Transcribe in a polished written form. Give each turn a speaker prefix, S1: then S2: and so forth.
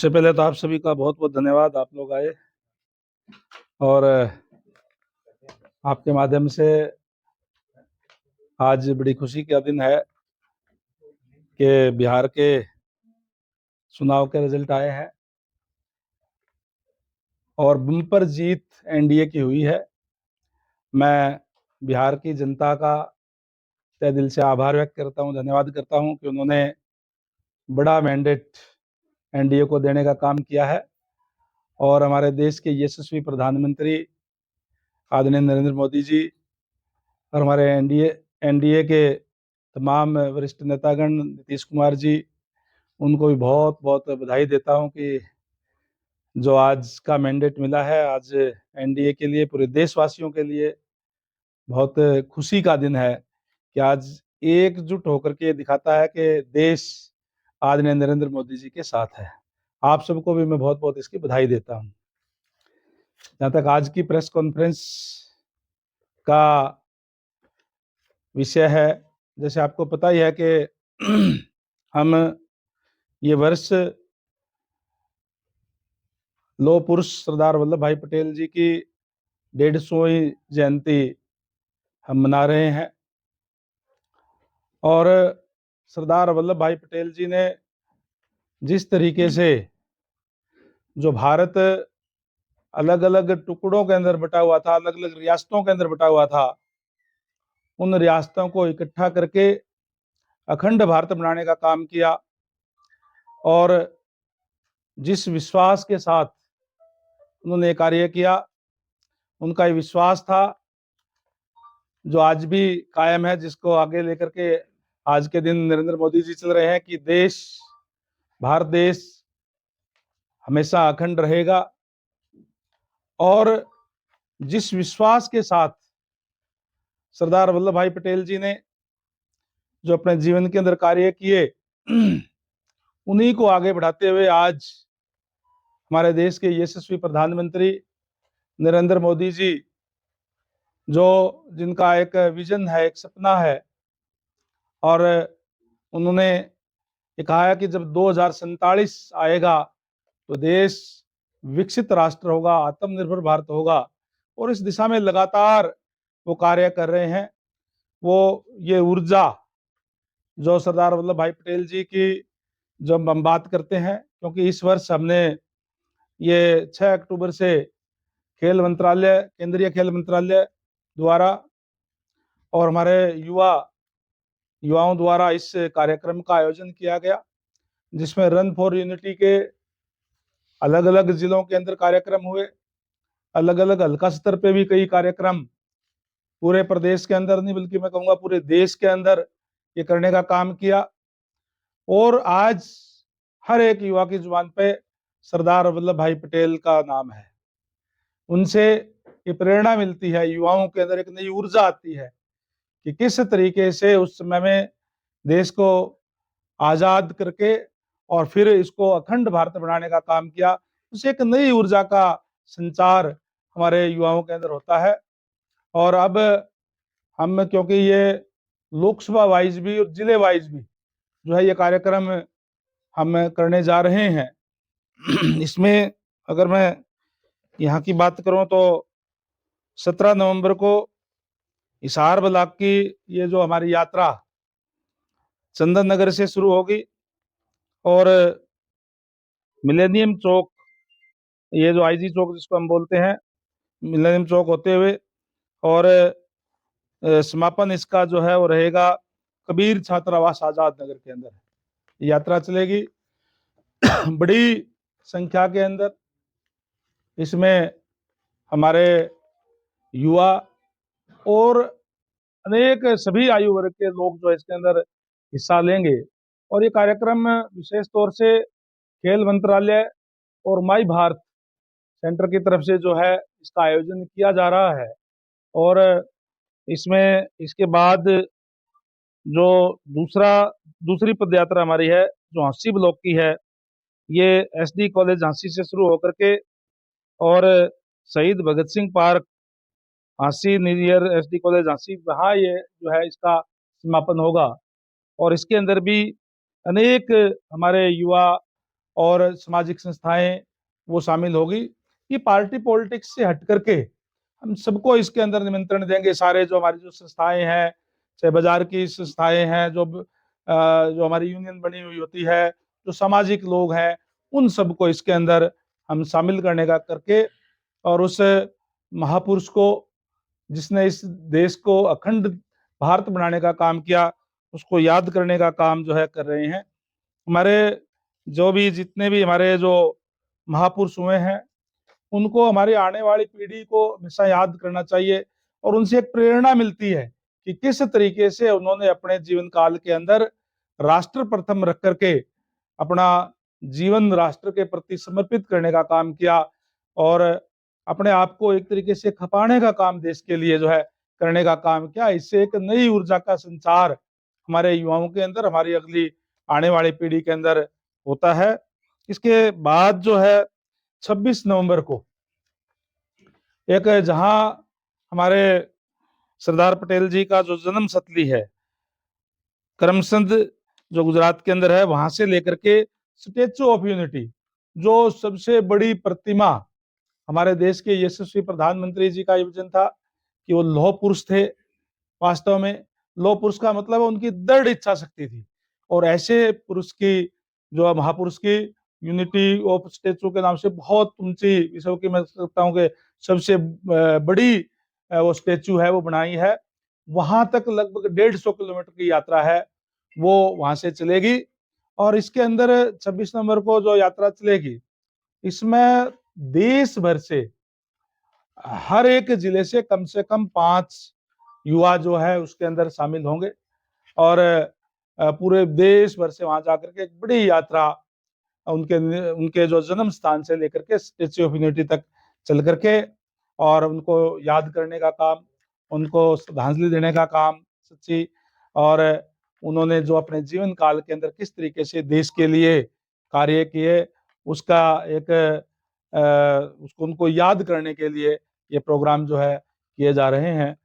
S1: सबसे पहले तो आप सभी का बहुत बहुत धन्यवाद, आप लोग आए और आपके माध्यम से आज बड़ी खुशी का दिन है कि बिहार के चुनाव के रिजल्ट आए हैं और बम्पर जीत एनडीए की हुई है। मैं बिहार की जनता का तहे दिल से आभार व्यक्त करता हूं, धन्यवाद करता हूं कि उन्होंने बड़ा मैंडेट एनडीए को देने का काम किया है और हमारे देश के यशस्वी प्रधानमंत्री आदरणीय नरेंद्र मोदी जी और हमारे एनडीए के तमाम वरिष्ठ नेतागण नीतीश कुमार जी, उनको भी बहुत बहुत बधाई देता हूं कि जो आज का मैंडेट मिला है, आज एनडीए के लिए, पूरे देशवासियों के लिए बहुत खुशी का दिन है कि आज एकजुट होकर के दिखाता है कि देश आदरणीय नरेंद्र मोदी जी के साथ है। आप सबको भी मैं बहुत बहुत इसकी बधाई देता हूं। जहाँ तक आज की प्रेस कॉन्फ्रेंस का विषय है, जैसे आपको पता ही है कि हम ये वर्ष लौह पुरुष सरदार वल्लभ भाई पटेल जी की 150वीं जयंती हम मना रहे हैं और सरदार वल्लभ भाई पटेल जी ने जिस तरीके से जो भारत अलग अलग टुकड़ों के अंदर बटा हुआ था, अलग अलग रियासतों के अंदर बटा हुआ था, उन रियासतों को इकट्ठा करके अखंड भारत बनाने का काम किया और जिस विश्वास के साथ उन्होंने कार्य किया, उनका ये विश्वास था जो आज भी कायम है, जिसको आगे लेकर के आज के दिन नरेंद्र मोदी जी चल रहे हैं कि भारत देश हमेशा अखंड रहेगा। और जिस विश्वास के साथ सरदार वल्लभ भाई पटेल जी ने जो अपने जीवन के अंदर कार्य किए, उन्हीं को आगे बढ़ाते हुए आज हमारे देश के यशस्वी प्रधानमंत्री नरेंद्र मोदी जी, जो जिनका एक विजन है, एक सपना है, और उन्होंने ये कहा है कि जब 2047 आएगा तो देश विकसित राष्ट्र होगा, आत्मनिर्भर भारत होगा, और इस दिशा में लगातार वो कार्य कर रहे हैं। वो ये ऊर्जा जो सरदार वल्लभ भाई पटेल जी की जब हम बात करते हैं, क्योंकि इस वर्ष हमने ये 6 अक्टूबर से केंद्रीय खेल मंत्रालय द्वारा और हमारे युवाओं द्वारा इस कार्यक्रम का आयोजन किया गया, जिसमें रन फॉर यूनिटी के अलग अलग जिलों के अंदर कार्यक्रम हुए, अलग अलग हल्का स्तर पे भी कई कार्यक्रम पूरे प्रदेश के अंदर नहीं बल्कि मैं कहूँगा पूरे देश के अंदर ये करने का काम किया। और आज हर एक युवा की जुबान पे सरदार वल्लभ भाई पटेल का नाम है। उनसे ये प्रेरणा मिलती है, युवाओं के अंदर एक नई ऊर्जा आती है कि किस तरीके से उस समय में देश को आजाद करके और फिर इसको अखंड भारत बनाने का काम किया। उससे एक नई ऊर्जा का संचार हमारे युवाओं के अंदर होता है। और अब हम, क्योंकि ये लोकसभा वाइज भी और जिले वाइज भी जो है ये कार्यक्रम हम करने जा रहे हैं, इसमें अगर मैं यहाँ की बात करूं तो 17 नवंबर को हिसार ब्लॉक की ये जो हमारी यात्रा चंदन नगर से शुरू होगी और मिलेनियम चौक, ये जो आईजी चौक जिसको हम बोलते हैं, मिलेनियम चौक होते हुए और समापन इसका जो है वो रहेगा कबीर छात्रावास आजाद नगर के अंदर यात्रा चलेगी। बड़ी संख्या के अंदर इसमें हमारे युवा और अनेक सभी आयु वर्ग के लोग जो इसके अंदर हिस्सा लेंगे। और ये कार्यक्रम विशेष तौर से खेल मंत्रालय और माई भारत सेंटर की तरफ से जो है इसका आयोजन किया जा रहा है। और इसमें इसके बाद जो दूसरी पद यात्रा हमारी है जो झांसी ब्लॉक की है, ये एसडी कॉलेज झांसी से शुरू होकर के और शहीद Bhagat Singh park Jhansi near SD college Jhansi, वहाँ ये जो है इसका समापन होगा। और इसके अंदर भी अनेक हमारे युवा और सामाजिक संस्थाएं वो शामिल होगी। ये पार्टी पॉलिटिक्स से हट करके हम सबको इसके अंदर निमंत्रण देंगे। सारे जो हमारी जो संस्थाएं हैं, चाहे बाजार की संस्थाएं हैं, जो हमारी यूनियन बनी हुई होती है, जो सामाजिक लोग हैं, उन सबको इसके अंदर हम शामिल करने का करके और उस महापुरुष को, जिसने इस देश को अखंड भारत बनाने का काम किया, उसको याद करने का काम जो है कर रहे हैं। हमारे जो भी जितने भी हमारे जो महापुरुष हुए हैं, उनको हमारी आने वाली पीढ़ी को हमेशा याद करना चाहिए और उनसे एक प्रेरणा मिलती है कि किस तरीके से उन्होंने अपने जीवन काल के अंदर राष्ट्र प्रथम रख करके अपना जीवन राष्ट्र के प्रति समर्पित करने का काम किया और अपने आप को एक तरीके से खपाने का काम देश के लिए जो है करने का काम किया। इससे एक नई ऊर्जा का संचार हमारे युवाओं के अंदर, हमारी अगली आने वाली पीढ़ी के अंदर होता है। इसके बाद जो है 26 नवंबर को एक जहां हमारे सरदार पटेल जी का जो जन्म स्थली है करमसद, जो गुजरात के अंदर है, वहां से लेकर के स्टेचू ऑफ यूनिटी, जो सबसे बड़ी प्रतिमा, हमारे देश के यशस्वी प्रधानमंत्री जी का ये विजन था कि वो लौह पुरुष थे। वास्तव में लौह पुरुष का मतलब है उनकी दृढ़ इच्छा शक्ति थी और ऐसे पुरुष की, जो महापुरुष की यूनिटी ऑफ स्टेचू के नाम से बहुत ऊंची, विश्व की मैं सकता हूँ कि सबसे बड़ी वो स्टेचू है वो बनाई है। वहां तक लगभग 150 किलोमीटर की यात्रा है, वो वहां से चलेगी और इसके अंदर 26 नवंबर को जो यात्रा चलेगी, इसमें देश भर से, हर एक जिले से कम 5 युवा जो है उसके अंदर शामिल होंगे और पूरे देश भर से वहां जाकर के एक बड़ी यात्रा उनके उनके जो जन्म स्थान से लेकर के स्टेच्यू ऑफ यूनिटी तक चल करके और उनको याद करने का काम, उनको श्रद्धांजलि देने का काम सच्ची, और उन्होंने जो अपने जीवन काल के अंदर किस तरीके से देश के लिए कार्य किए, उसका एक उसको उनको याद करने के लिए ये प्रोग्राम जो है किए जा रहे हैं।